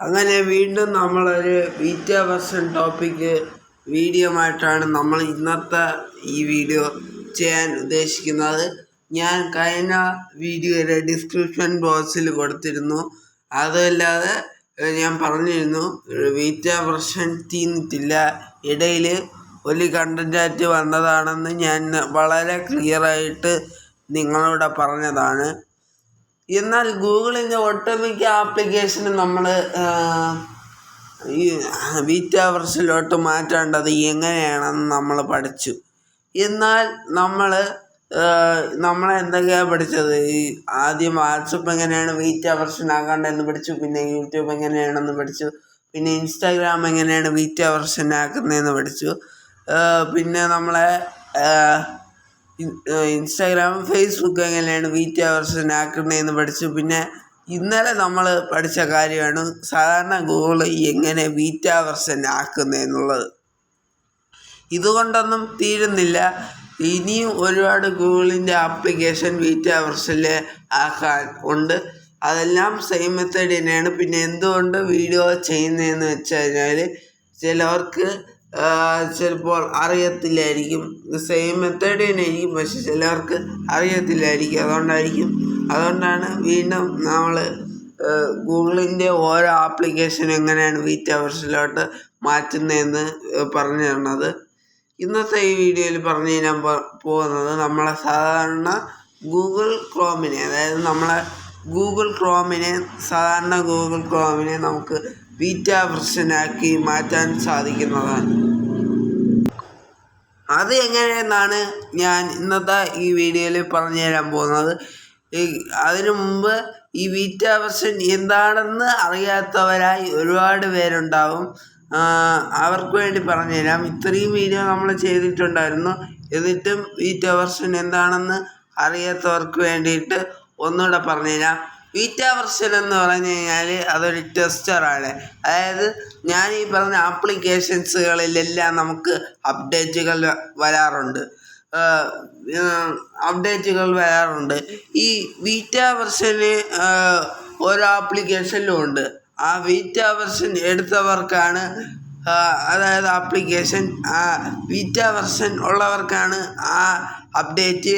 അങ്ങനെ വീണ്ടും നമ്മളൊരു ബീറ്റ വെർഷൻ ടോപ്പിക്ക് വീഡിയോ ആയിട്ടാണ് നമ്മൾ ഇന്നത്തെ ഈ വീഡിയോ ചെയ്യാൻ ഉദ്ദേശിക്കുന്നത്. ഞാൻ കഴിഞ്ഞ വീഡിയോയുടെ ഡിസ്ക്രിപ്ഷൻ ബോക്സിൽ കൊടുത്തിരുന്നു. അതല്ലാതെ ഞാൻ പറഞ്ഞിരുന്നു ബീറ്റ വെർഷൻ തീർന്നിട്ടില്ല, ഇടയിൽ ഒരു കണ്ടൻറ്റായിട്ട് വന്നതാണെന്ന് ഞാൻ വളരെ ക്ലിയറായിട്ട് നിങ്ങളോട് പറഞ്ഞതാണ്. എന്നാൽ ഗൂഗിളിൻ്റെ ഒട്ടുമിക്ക ആപ്ലിക്കേഷനും നമ്മൾ ഈ ബീറ്റ വെർഷനിലോട്ട് മാറ്റേണ്ടത് എങ്ങനെയാണെന്ന് നമ്മൾ പഠിച്ചു. എന്നാൽ നമ്മളെന്തൊക്കെയാണ് പഠിച്ചത്? ഈ ആദ്യം വാട്സപ്പ് എങ്ങനെയാണ് ബീറ്റ വെർഷൻ ആക്കേണ്ടതെന്ന് പഠിച്ചു, പിന്നെ യൂട്യൂബ് എങ്ങനെയാണെന്ന് പഠിച്ചു, പിന്നെ ഇൻസ്റ്റാഗ്രാം എങ്ങനെയാണ് ബീറ്റ വെർഷൻ ആക്കുന്നതെന്ന് പഠിച്ചു, പിന്നെ നമ്മളെ ഇൻസ്റ്റാഗ്രാമും ഫേസ്ബുക്ക് എങ്ങനെയാണ് ബീറ്റ വെർഷൻ ആക്കുന്നതെന്ന് പഠിച്ചു. പിന്നെ ഇന്നലെ നമ്മൾ പഠിച്ച കാര്യമാണ് സാധാരണ ഗൂഗിൾ എങ്ങനെ ബീറ്റ വെർഷൻ ആക്കുന്നതെന്നുള്ളത്. ഇതുകൊണ്ടൊന്നും തീരുന്നില്ല, ഇനിയും ഒരുപാട് ഗൂഗിളിൻ്റെ ആപ്ലിക്കേഷൻ ബീറ്റ വെർഷനിൽ ആക്കാൻ ഉണ്ട്. അതെല്ലാം സെയിം മെത്തേഡ് തന്നെയാണ്. പിന്നെ എന്തുകൊണ്ട് വീഡിയോ ചെയ്യുന്നതെന്ന് വെച്ച് കഴിഞ്ഞാൽ ചിലവർക്ക് ചിലപ്പോൾ അറിയത്തില്ലായിരിക്കും. സെയിം മെത്തേഡ് തന്നെ ആയിരിക്കും, പക്ഷെ ചിലവർക്ക് അറിയത്തില്ലായിരിക്കും. അതുകൊണ്ടാണ് വീണ്ടും നമ്മൾ ഗൂഗിളിൻ്റെ ഓരോ ആപ്ലിക്കേഷൻ എങ്ങനെയാണ് ബീറ്റ വെർഷനിലോട്ട് മാറ്റുന്നതെന്ന് പറഞ്ഞു തരുന്നത്. ഇന്നത്തെ ഈ വീഡിയോയിൽ പറഞ്ഞു തരാൻ പോകുന്നത് നമ്മളെ സാധാരണ ഗൂഗിൾ ക്രോമിനെ, അതായത് നമ്മളെ സാധാരണ ഗൂഗിൾ ക്രോമിനെ നമുക്ക് ബീറ്റ വെർഷനാക്കി മാറ്റാൻ സാധിക്കുന്നതാണ്. അത് എങ്ങനെയെന്നാണ് ഞാൻ ഇന്നത്തെ ഈ വീഡിയോയിൽ പറഞ്ഞു തരാൻ പോകുന്നത്. അതിനു മുമ്പ് ഈ ബീറ്റ വെർഷൻ എന്താണെന്ന് അറിയാത്തവരായി ഒരുപാട് പേരുണ്ടാവും. അവർക്ക് വേണ്ടി പറഞ്ഞുതരാം. ഇത്രയും വീഡിയോ നമ്മൾ ചെയ്തിട്ടുണ്ടായിരുന്നു, എന്നിട്ടും ബീറ്റ വെർഷൻ എന്താണെന്ന് അറിയാത്തവർക്ക് വേണ്ടിയിട്ട് ഒന്നുകൂടെ പറഞ്ഞുതരാം. ബീറ്റ വെർഷൻ എന്ന് പറഞ്ഞു കഴിഞ്ഞാൽ അതൊരു ടെസ്റ്ററാണ്. അതായത് ഞാൻ ഈ പറഞ്ഞ ആപ്ലിക്കേഷൻസുകളിലെല്ലാം നമുക്ക് അപ്ഡേറ്റുകൾ വരാറുണ്ട്. ഈ ബീറ്റ വെർഷന് ഓരോ ആപ്ലിക്കേഷനിലും ഉണ്ട്. ആ ബീറ്റ വെർഷൻ എടുത്തവർക്കാണ്, അതായത് ആപ്ലിക്കേഷൻ ബീറ്റ വെർഷൻ ഉള്ളവർക്കാണ് ആ അപ്ഡേറ്റ്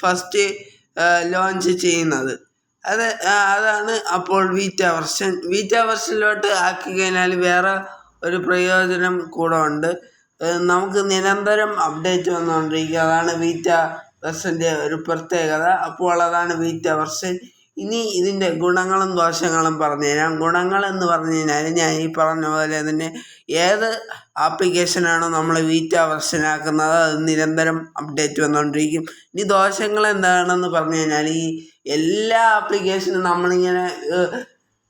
ഫസ്റ്റ് ലോഞ്ച് ചെയ്യുന്നത്. അതാണ് അപ്പോൾ ബീറ്റ വെർഷനിലോട്ട് ആക്കി കഴിഞ്ഞാൽ വേറെ ഒരു പ്രയോജനം കൂടെ ഉണ്ട്. നമുക്ക് നിരന്തരം അപ്ഡേറ്റ് വന്നുകൊണ്ടിരിക്കുക. അതാണ് ബീറ്റ വെർഷൻ്റെ ഒരു പ്രത്യേകത. അപ്പോൾ അതാണ് ബീറ്റ വെർഷൻ. ഇനി ഇതിൻ്റെ ഗുണങ്ങളും ദോഷങ്ങളും പറഞ്ഞുതരാം. ഗുണങ്ങൾ എന്ന് പറഞ്ഞു കഴിഞ്ഞാൽ ഞാൻ ഈ പറഞ്ഞ പോലെ തന്നെ ഏത് ആപ്ലിക്കേഷനാണോ നമ്മൾ ബീറ്റ വെർഷനാക്കുന്നത് അത് നിരന്തരം അപ്ഡേറ്റ് വന്നുകൊണ്ടിരിക്കും. ഇനി ദോഷങ്ങൾ എന്താണെന്ന് പറഞ്ഞു കഴിഞ്ഞാൽ ഈ എല്ലാ ആപ്ലിക്കേഷനും നമ്മളിങ്ങനെ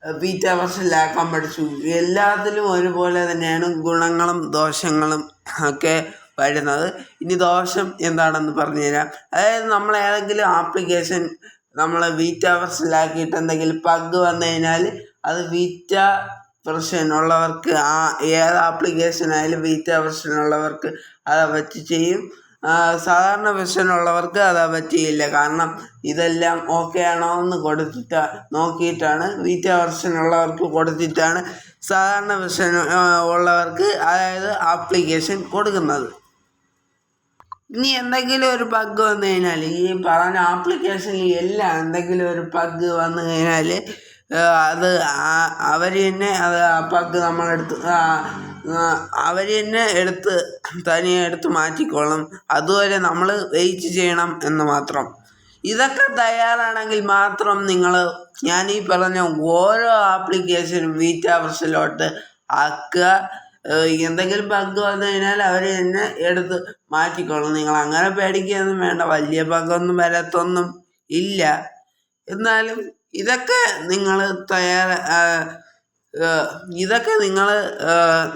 ബീറ്റ വെർഷനിലാക്കാൻ പഠിച്ചു. എല്ലാത്തിലും ഒരുപോലെ തന്നെയാണ് ഗുണങ്ങളും ദോഷങ്ങളും ഒക്കെ വരുന്നത്. ഇനി ദോഷം എന്താണെന്ന് പറഞ്ഞുതരാം. അതായത് നമ്മൾ ഏതെങ്കിലും ആപ്ലിക്കേഷൻ നമ്മൾ ബീറ്റ വെർഷനിലാക്കിയിട്ട് എന്തെങ്കിലും പഗ് വന്നു കഴിഞ്ഞാൽ അത് ബീറ്റ വെർഷൻ ഉള്ളവർക്ക്, ഏത് ആപ്ലിക്കേഷൻ ആയാലും ബീറ്റ വെർഷൻ ഉള്ളവർക്ക് അത് പറ്റി ചെയ്യും. സാധാരണ വെർഷൻ ഉള്ളവർക്ക് അത് പറ്റിയില്ല. കാരണം ഇതെല്ലാം ഓക്കെ ആണോ എന്ന് നോക്കിയിട്ടാണ് ബീറ്റ വെർഷൻ ഉള്ളവർക്ക് കൊടുത്തിട്ടാണ് സാധാരണ വെർഷൻ ഉള്ളവർക്ക്, അതായത് ആപ്ലിക്കേഷൻ കൊടുക്കുന്നത്. ഇനി എന്തെങ്കിലും ഒരു പഗ് വന്നു കഴിഞ്ഞാൽ ഈ പറഞ്ഞ ആപ്ലിക്കേഷനിൽ എല്ലാം എന്തെങ്കിലും ഒരു പഗ് വന്നു കഴിഞ്ഞാൽ അത് അവർ തന്നെ ആ പഗ് അവർ തന്നെ തനിയെ എടുത്ത് മാറ്റിക്കോളും. അതുവരെ നമ്മൾ വെയിറ്റ് ചെയ്യണം എന്ന് മാത്രം. ഇതൊക്കെ തയ്യാറാണെങ്കിൽ മാത്രം ഞാൻ ഈ പറഞ്ഞ ഓരോ ആപ്ലിക്കേഷനും ബീറ്റ വെർഷനിലോട്ട് ആക്കുക. എന്തെങ്കിലും ബഗ് വന്നു കഴിഞ്ഞാൽ അവർ തന്നെ എടുത്ത് മാറ്റിക്കോളും. നിങ്ങൾ അങ്ങനെ പേടിക്കുകയൊന്നും വേണ്ട, വലിയ ബഗ്ഗൊന്നും വരത്തൊന്നും ഇല്ല. എന്നാലും ഇതൊക്കെ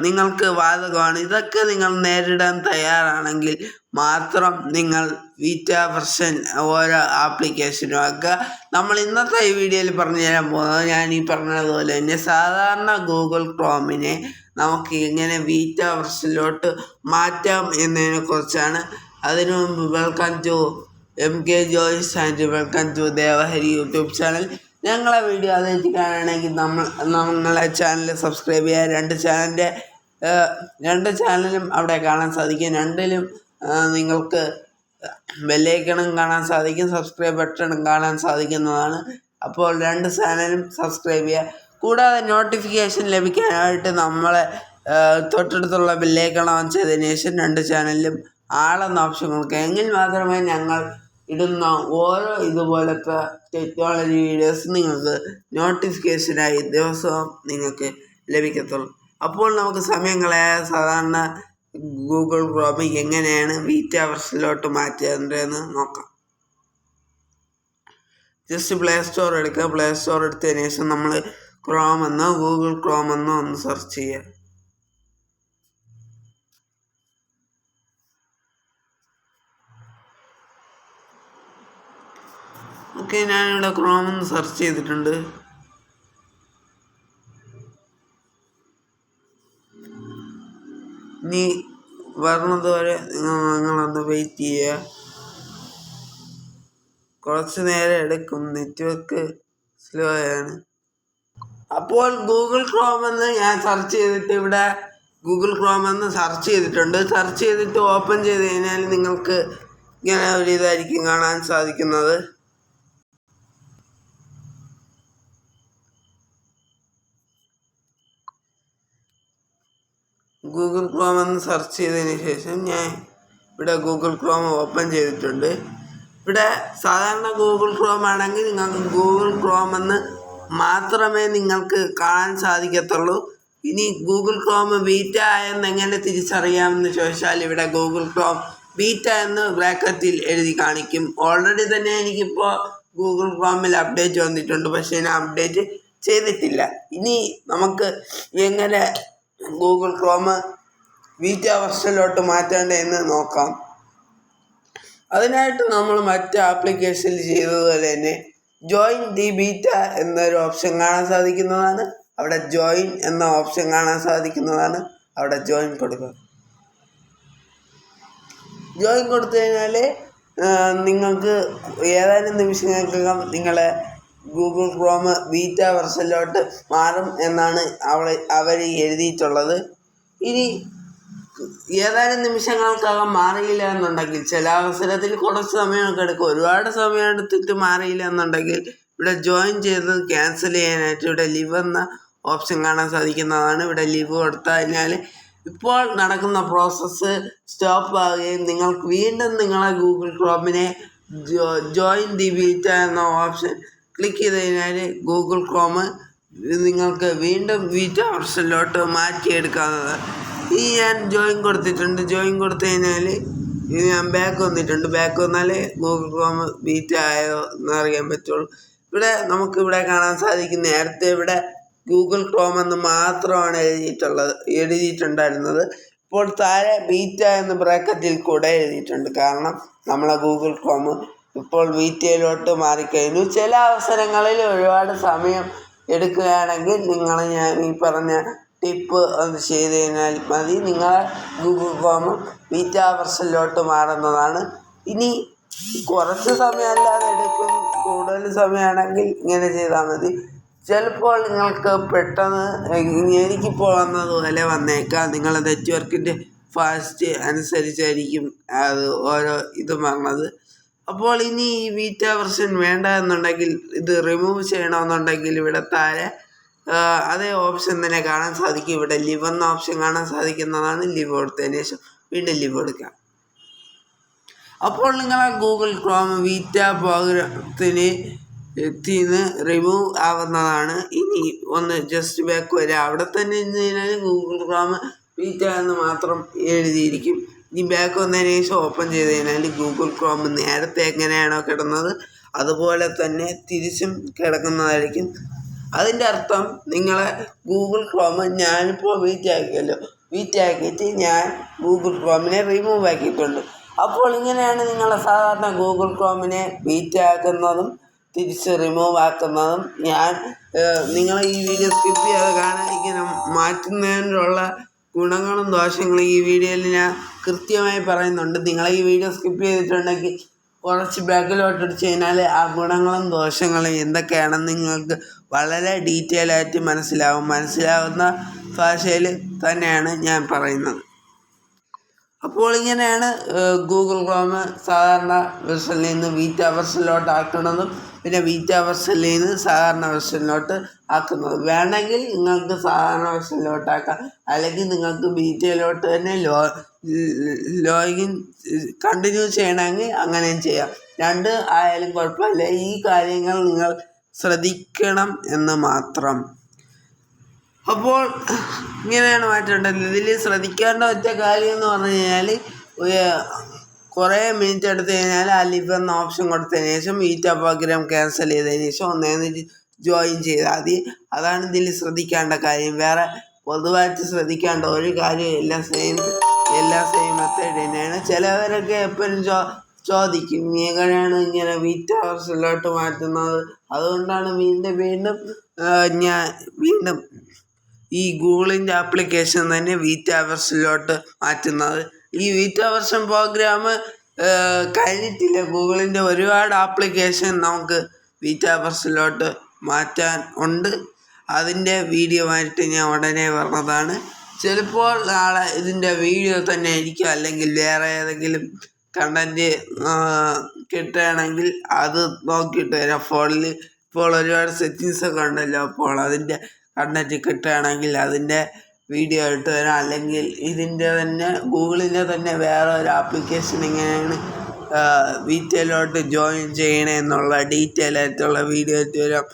നിങ്ങൾക്ക് ബാധകമാണ്. ഇതൊക്കെ നിങ്ങൾ നേരിടാൻ തയ്യാറാണെങ്കിൽ മാത്രം നിങ്ങൾ ബീറ്റ വെർഷൻ ഓരോ ആപ്ലിക്കേഷനും ആക്കുക. നമ്മൾ ഇന്നത്തെ ഈ വീഡിയോയിൽ പറഞ്ഞു തരാൻ പോകുന്നത് ഞാൻ ഈ പറഞ്ഞതുപോലെ തന്നെ സാധാരണ ഗൂഗിൾ ക്രോമിനെ നമുക്ക് എങ്ങനെ ബീറ്റ വെർഷനിലോട്ട് മാറ്റാം എന്നതിനെ കുറിച്ചാണ്. അതിനു മുമ്പ് welcome to MK Joys and welcome to Devahari YouTube channel. ഞങ്ങളെ വീഡിയോ ആദ്യമായിട്ട് കാണുകയാണെങ്കിൽ നമ്മളെ ചാനൽ സബ്സ്ക്രൈബ് ചെയ്യുക. രണ്ട് ചാനലും അവിടെ കാണാൻ സാധിക്കും. രണ്ടിലും നിങ്ങൾക്ക് ബെല്ലൈക്കണും കാണാൻ സാധിക്കും, സബ്സ്ക്രൈബ് ബട്ടണും കാണാൻ സാധിക്കുന്നതാണ്. അപ്പോൾ രണ്ട് ചാനലും സബ്സ്ക്രൈബ് ചെയ്യുക. കൂടാതെ നോട്ടിഫിക്കേഷൻ ലഭിക്കാനായിട്ട് നമ്മളെ തൊട്ടടുത്തുള്ള ബെല്ലൈക്കൺ ഓൺ ചെയ്തതിന് ശേഷം രണ്ട് ചാനലിലും ആളെന്ന ഓപ്ഷൻ കൊടുക്കുക. എങ്കിൽ മാത്രമേ ഞങ്ങൾ ഇടുന്ന ഓരോ ഇതുപോലത്തെ ടെക്നോളജി വീഡിയോസ് നിങ്ങൾക്ക് നോട്ടിഫിക്കേഷനായി ദിവസവും നിങ്ങൾക്ക് ലഭിക്കത്തുള്ളൂ. അപ്പോൾ നമുക്ക് സമയം കളയാതെ സാധാരണ ഗൂഗിൾ ക്രോം എങ്ങനെയാണ് ബീറ്റാ വെർഷനിലോട്ട് മാറ്റേണ്ടതെന്ന് നോക്കാം. ജസ്റ്റ് പ്ലേ സ്റ്റോർ എടുക്കുക. പ്ലേ സ്റ്റോർ എടുത്തതിന് ശേഷം നമ്മൾ ക്രോം എന്നോ ഗൂഗിൾ ക്രോം എന്നോ ഒന്ന് സെർച്ച് ചെയ്യുക. ഓക്കെ, ഞാനിവിടെ ക്രോം എന്ന് സെർച്ച് ചെയ്തിട്ടുണ്ട്. ഇനി വരുന്നത് വരെ നിങ്ങളൊന്ന് വെയിറ്റ് ചെയ്യുക. കുറച്ച് നേരം എടുക്കും, നെറ്റ്വർക്ക് സ്ലോ ആണ്. അപ്പോൾ ഗൂഗിൾ ക്രോം എന്ന് ഞാൻ സെർച്ച് ചെയ്തിട്ട് ഇവിടെ ഗൂഗിൾ ക്രോം എന്ന് സെർച്ച് ചെയ്തിട്ടുണ്ട്. സെർച്ച് ചെയ്തിട്ട് ഓപ്പൺ ചെയ്ത് കഴിഞ്ഞാൽ നിങ്ങൾക്ക് ഇങ്ങനെ ഒരു ഇതായിരിക്കും കാണാൻ സാധിക്കുന്നത്. ഗൂഗിൾ ക്രോം എന്ന് സെർച്ച് ചെയ്തതിന് ശേഷം ഞാൻ ഇവിടെ ഗൂഗിൾ ക്രോം ഓപ്പൺ ചെയ്തിട്ടുണ്ട്. ഇവിടെ സാധാരണ ഗൂഗിൾ ക്രോം ആണെങ്കിൽ നിങ്ങൾക്ക് ഗൂഗിൾ ക്രോം എന്ന് മാത്രമേ നിങ്ങൾക്ക് കാണാൻ സാധിക്കത്തുള്ളൂ. ഇനി ഗൂഗിൾ ക്രോം ബീറ്റ എന്ന് എങ്ങനെ തിരിച്ചറിയാമെന്ന് ചോദിച്ചാൽ ഇവിടെ ഗൂഗിൾ ക്രോം ബീറ്റ എന്ന് ബ്രാക്കറ്റിൽ എഴുതി കാണിക്കും. ഓൾറെഡി തന്നെ എനിക്കിപ്പോൾ ഗൂഗിൾ ക്രോമിൽ അപ്ഡേറ്റ് വന്നിട്ടുണ്ട്, പക്ഷേ ഞാൻ അപ്ഡേറ്റ് ചെയ്തിട്ടില്ല. ഇനി നമുക്ക് എങ്ങനെ ഗൂഗിൾ ക്രോം ബീറ്റ വെർഷനിലോട്ട് മാറ്റേണ്ടതെന്ന് നോക്കാം. അതിനായിട്ട് നമ്മൾ മറ്റ് ആപ്ലിക്കേഷനിൽ ചെയ്തതുപോലെ തന്നെ ജോയിൻ ദി ബീറ്റ എന്നൊരു ഓപ്ഷൻ കാണാൻ സാധിക്കുന്നതാണ്. അവിടെ ജോയിൻ എന്ന ഓപ്ഷൻ കാണാൻ സാധിക്കുന്നതാണ്. അവിടെ ജോയിൻ കൊടുക്കുക. ജോയിൻ കൊടുത്തു കഴിഞ്ഞാൽ നിങ്ങൾക്ക് ഏതാനും നിമിഷങ്ങൾക്കകം നിങ്ങളെ ഗൂഗിൾ ക്രോം ബീറ്റ വെർഷനിലോട്ട് മാറും എന്നാണ് അവർ എഴുതിയിട്ടുള്ളത്. ഇനി ഏതാനും നിമിഷങ്ങൾക്കകം മാറിയില്ല എന്നുണ്ടെങ്കിൽ, ചില അവസരത്തിൽ കുറച്ച് സമയമൊക്കെ എടുക്കും, ഒരുപാട് സമയം എടുത്തിട്ട് മാറിയില്ല എന്നുണ്ടെങ്കിൽ ഇവിടെ ജോയിൻ ചെയ്തത് ക്യാൻസൽ ചെയ്യാനായിട്ട് ഇവിടെ ലിവ് എന്ന ഓപ്ഷൻ കാണാൻ സാധിക്കുന്നതാണ്. ഇവിടെ ലിവ് കൊടുത്തു കഴിഞ്ഞാൽ ഇപ്പോൾ നടക്കുന്ന പ്രോസസ്സ് സ്റ്റോപ്പ് ആവുകയും നിങ്ങൾക്ക് വീണ്ടും നിങ്ങളെ ഗൂഗിൾ ക്രോമിനെ ജോയിൻ ദി ബീറ്റ എന്ന ഓപ്ഷൻ ക്ലിക്ക് ചെയ്ത് കഴിഞ്ഞാൽ ഗൂഗിൾ ക്രോം നിങ്ങൾക്ക് വീണ്ടും ബീറ്റ വെർഷനിലോട്ട് മാറ്റിയെടുക്കാവുന്നതാണ്. ഈ ഞാൻ ജോയിൻ കൊടുത്തിട്ടുണ്ട്. ജോയിൻ കൊടുത്തു കഴിഞ്ഞാൽ ഞാൻ ബാക്ക് വന്നിട്ടുണ്ട്. ബാക്ക് വന്നാൽ ഗൂഗിൾ ക്രോം ബീറ്റ ആയോ എന്നറിയാൻ പറ്റുള്ളൂ. നമുക്കിവിടെ കാണാൻ സാധിക്കും, നേരത്തെ ഇവിടെ ഗൂഗിൾ ക്രോം എന്ന് മാത്രമാണ് എഴുതിയിട്ടുണ്ടായിരുന്നത്. ഇപ്പോൾ താഴെ ബീറ്റ എന്ന് ബ്രാക്കറ്റിൽ കൂടെ എഴുതിയിട്ടുണ്ട്. കാരണം നമ്മളെ ഗൂഗിൾ ക്രോം ഇപ്പോൾ ബീറ്റയിലോട്ട് മാറിക്കഴിഞ്ഞു. ചില അവസരങ്ങളിൽ ഒരുപാട് സമയം എടുക്കുകയാണെങ്കിൽ ഞാൻ ഈ പറഞ്ഞ ടിപ്പ് ഒന്ന് ചെയ്ത് കഴിഞ്ഞാൽ മതി, നിങ്ങളെ ഗൂഗിൾ ക്രോം ബീറ്റ വെർഷനിലോട്ട് മാറുന്നതാണ്. ഇനി കുറച്ച് സമയമല്ലാതെ എടുക്കും, കൂടുതൽ സമയമാണെങ്കിൽ ഇങ്ങനെ ചെയ്താൽ മതി. ചിലപ്പോൾ നിങ്ങൾക്ക് പെട്ടെന്ന് എനിക്കിപ്പോൾ വന്നതുപോലെ വന്നേക്കാം. നിങ്ങളുടെ നെറ്റ്വർക്കിൻ്റെ ഫാസ്റ്റ് അനുസരിച്ചായിരിക്കും അത് ഓരോ ഇതും വന്നത്. അപ്പോൾ ഇനി ഈ ബീറ്റ വെർഷൻ വേണ്ട എന്നുണ്ടെങ്കിൽ, ഇത് റിമൂവ് ചെയ്യണമെന്നുണ്ടെങ്കിൽ ഇവിടെ താഴെ അതേ ഓപ്ഷൻ തന്നെ കാണാൻ സാധിക്കും. ഇവിടെ ലിവ് എന്ന ഓപ്ഷൻ കാണാൻ സാധിക്കുന്നതാണ്. ലിവ് കൊടുത്തതിന് ശേഷം വീണ്ടും ലിവ് കൊടുക്കാം. അപ്പോൾ നിങ്ങളെ ഗൂഗിൾ ക്രോം ബീറ്റ പ്രോഗ്രാമത്തിന് റിമൂവ് ആവുന്നതാണ്. ഇനി ഒന്ന് ജസ്റ്റ് ബാക്ക് വരിക. അവിടെ തന്നെ ഇരുന്ന് കഴിഞ്ഞാൽ ഗൂഗിൾ ക്രോം ബീറ്റ എന്ന് മാത്രം എഴുതിയിരിക്കും. ഇനി ബാക്ക് വന്നതിന് ശേഷം ഓപ്പൺ ചെയ്ത് കഴിഞ്ഞാൽ ഗൂഗിൾ ക്രോം നേരത്തെ എങ്ങനെയാണോ കിടന്നത് അതുപോലെ തന്നെ തിരിച്ചും കിടക്കുന്നതായിരിക്കും. അതിൻ്റെ അർത്ഥം നിങ്ങളെ ഗൂഗിൾ ക്രോം ഞാനിപ്പോൾ ബീറ്റ ആക്കിയിട്ട് ഞാൻ ഗൂഗിൾ ക്രോമിനെ റിമൂവ് ആക്കിയിട്ടുണ്ട്. അപ്പോൾ ഇങ്ങനെയാണ് നിങ്ങളെ സാധാരണ ഗൂഗിൾ ക്രോമിനെ ബീറ്റ ആക്കുന്നതും തിരിച്ച് റിമൂവ് ആക്കുന്നതും. നിങ്ങൾ ഈ വീഡിയോ സ്കിപ്പ് ചെയ്യാതെ കാണാൻ ഇങ്ങനെ മാറ്റുന്നതിനുള്ള ഗുണങ്ങളും ദോഷങ്ങളും ഈ വീഡിയോയിൽ ഞാൻ കൃത്യമായി പറയുന്നുണ്ട്. നിങ്ങൾ ഈ വീഡിയോ സ്കിപ്പ് ചെയ്തിട്ടുണ്ടെങ്കിൽ കുറച്ച് ബാക്കിലോട്ട് അടിച്ച് കഴിഞ്ഞാൽ ആ ഗുണങ്ങളും ദോഷങ്ങളും എന്തൊക്കെയാണെന്ന് നിങ്ങൾക്ക് വളരെ ഡീറ്റെയിൽ ആയിട്ട് മനസ്സിലാവുന്ന ഭാഷയിൽ തന്നെയാണ് ഞാൻ പറയുന്നത്. അപ്പോൾ ഇങ്ങനെയാണ് ഗൂഗിൾ ക്രോം സാധാരണ വെർഷനിൽ നിന്ന് ബീറ്റ വെർഷനിലോട്ട് ആക്കുന്നതും പിന്നെ ബീറ്റ വെർഷനിൽ നിന്ന് സാധാരണ വെർഷനിലോട്ട് ആക്കുന്നത്. വേണമെങ്കിൽ നിങ്ങൾക്ക് സാധാരണ വെർഷനിലോട്ട് ആക്കാം, അല്ലെങ്കിൽ നിങ്ങൾക്ക് ബീറ്റയിലോട്ട് തന്നെ ലോഗിൻ കണ്ടിന്യൂ ചെയ്യണമെങ്കിൽ അങ്ങനെയും ചെയ്യാം. രണ്ട് ആയാലും കുഴപ്പമില്ല. ഈ കാര്യങ്ങൾ നിങ്ങൾ ശ്രദ്ധിക്കണം എന്ന് മാത്രം. അപ്പോൾ ഇങ്ങനെയാണ് മാറ്റേണ്ടത്. ഇതിൽ ശ്രദ്ധിക്കേണ്ട ഒറ്റ കാര്യം എന്ന് പറഞ്ഞു കഴിഞ്ഞാൽ കുറേ മിനിറ്റ് എടുത്തു കഴിഞ്ഞാൽ ആ ലിവ് എന്ന ഓപ്ഷൻ കൊടുത്തതിന് ശേഷം ബീറ്റ പ്രോഗ്രാം ക്യാൻസൽ ചെയ്തതിന് ശേഷം ഒന്നേന്ന് ജോയിൻ ചെയ്താൽ മതി. അതാണ് ഇതിൽ ശ്രദ്ധിക്കേണ്ട കാര്യം. വേറെ പൊതുവായിട്ട് ശ്രദ്ധിക്കേണ്ട ഒരു കാര്യം എല്ലാ സെയിം മെത്തേഡ് തന്നെയാണ്. ചിലവരൊക്കെ എപ്പോഴും ചോദിക്കും എങ്ങനെയാണ് ഇങ്ങനെ ബീറ്റ വെർഷനിലോട്ട് മാറ്റുന്നത്. അതുകൊണ്ടാണ് ഞാൻ വീണ്ടും ഈ ഗൂഗിളിൻ്റെ ആപ്ലിക്കേഷൻ തന്നെ ബീറ്റ വെർഷനിലോട്ട് മാറ്റുന്നത്. ഈ ബീറ്റ വെർഷൻ പ്രോഗ്രാം കഴിഞ്ഞിട്ടില്ല. ഗൂഗിളിൻ്റെ ഒരുപാട് ആപ്ലിക്കേഷൻ നമുക്ക് ബീറ്റ വെർഷനിലോട്ട് മാറ്റാൻ ഉണ്ട്. അതിൻ്റെ വീഡിയോ ആയിട്ട് ഞാൻ ഉടനെ പറഞ്ഞതാണ്. ചിലപ്പോൾ നാളെ ഇതിൻ്റെ വീഡിയോ തന്നെ ആയിരിക്കും, അല്ലെങ്കിൽ വേറെ ഏതെങ്കിലും കണ്ടൻറ്റ് കിട്ടുകയാണെങ്കിൽ അത് നോക്കിയിട്ട് വരാം. ഫോണിൽ ഇപ്പോൾ ഒരുപാട് സെറ്റിങ്സൊക്കെ ഉണ്ടല്ലോ, അപ്പോൾ അതിൻ്റെ കണ്ടൻറ്റ് കിട്ടുകയാണെങ്കിൽ അതിൻ്റെ വീഡിയോ ഇട്ട് വരാം. അല്ലെങ്കിൽ ഇതിൻ്റെ തന്നെ ഗൂഗിളിൻ്റെ തന്നെ വേറെ ഒരു ആപ്ലിക്കേഷൻ എങ്ങനെയാണ് ബീറ്റയിലോട്ട് ജോയിൻ ചെയ്യണേ എന്നുള്ള ഡീറ്റെയിൽ ആയിട്ടുള്ള വീഡിയോ ഇട്ട് വരാം.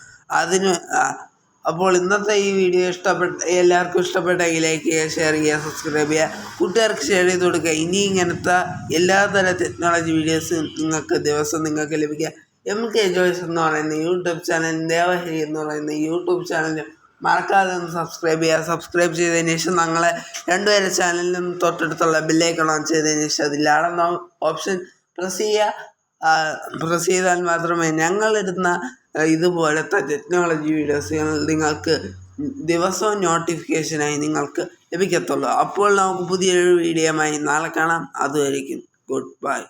അപ്പോൾ ഇന്നത്തെ ഈ വീഡിയോ എല്ലാവർക്കും ഇഷ്ടപ്പെട്ടെങ്കിൽ ലൈക്ക് ചെയ്യുക, ഷെയർ ചെയ്യുക, സബ്സ്ക്രൈബ് ചെയ്യുക, കൂട്ടുകാർക്ക് ഷെയർ ചെയ്ത് കൊടുക്കുക. ഇനി ഇങ്ങനത്തെ എല്ലാതരം ടെക്നോളജി വീഡിയോസ് ദിവസം നിങ്ങൾക്ക് ലഭിക്കുക. MK ജോയ്സ് എന്ന് പറയുന്ന യൂട്യൂബ് ചാനൽ, ദേവഹരി എന്ന് പറയുന്ന യൂട്യൂബ് ചാനൽ മറക്കാതെ ഒന്ന് സബ്സ്ക്രൈബ് ചെയ്യുക. സബ്സ്ക്രൈബ് ചെയ്തതിന് ശേഷം ഞങ്ങളെ രണ്ടുപേരെ ചാനലിനും തൊട്ടടുത്തുള്ള ബെല്ലൈക്കൺ ഓൺ ചെയ്തതിന് ശേഷം അതിലാണെന്ന ഓപ്ഷൻ പ്രസ് ചെയ്താൽ മാത്രമേ ഞങ്ങളിടുന്ന ഇതുപോലത്തെ ടെക്നോളജി വീഡിയോസുകൾ നിങ്ങൾക്ക് ദിവസവും നോട്ടിഫിക്കേഷനായി നിങ്ങൾക്ക് ലഭിക്കത്തുള്ളൂ. അപ്പോൾ നമുക്ക് പുതിയൊരു വീഡിയോയുമായി നാളെ കാണാം. അതുവരെയും ഗുഡ് ബൈ.